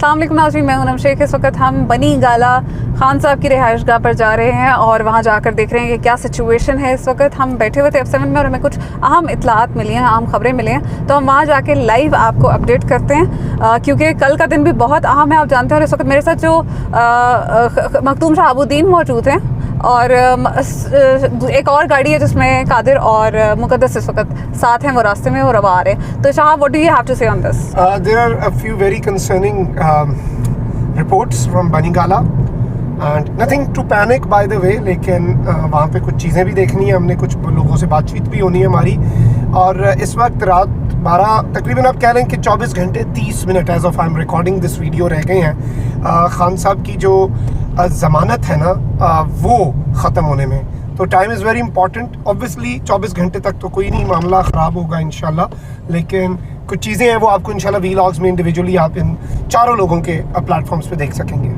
अस्सलाम वालेकुम नाज़रीन, मैं हूं शेख। इस वक्त हम बनी गाला खान साहब की रिहाइशगाह पर जा रहे हैं और वहां जाकर देख रहे हैं कि क्या सिचुएशन है। इस वक्त हम बैठे हुए थे F7 में और हमें कुछ अहम इतलात मिली हैं, अहम खबरें मिली हैं, तो हम वहां जाके लाइव आपको अपडेट करते हैं क्योंकि कल का दिन भी बहुत अहम है, आप जानते हैं। और इस वक्त मेरे साथ जो मखदूम शहाबुद्दीन मौजूद हैं और एक और गाड़ी है जिसमें कादिर और मुकद्दस इस वक्त साथ हैं, वो रास्ते में वो रवा आ रहे हैं। तो Shah, what do you have to say on this? There are a few very concerning reports from Banigala and nothing to panic by the way, लेकिन वहाँ पे कुछ चीज़ें भी देखनी है हमने, कुछ लोगों से बातचीत भी होनी है हमारी। और इस वक्त रात 12 तकरीबन आप कह रहे हैं कि 24 घंटे 30 minute as of I am recording this video रह गए हैं खान साहब की जो ज़मानत है ना वो ख़त्म होने में। तो time is very important. Obviously 24 घंटे तक तो कोई नहीं मामला ख़राब होगा इंशाल्लाह, लेकिन कुछ चीज़ें हैं वो आपको इंशाल्लाह वीलॉग्स में इंडिविजुअली आप इन चारों लोगों के प्लेटफॉर्म्स पे देख सकेंगे।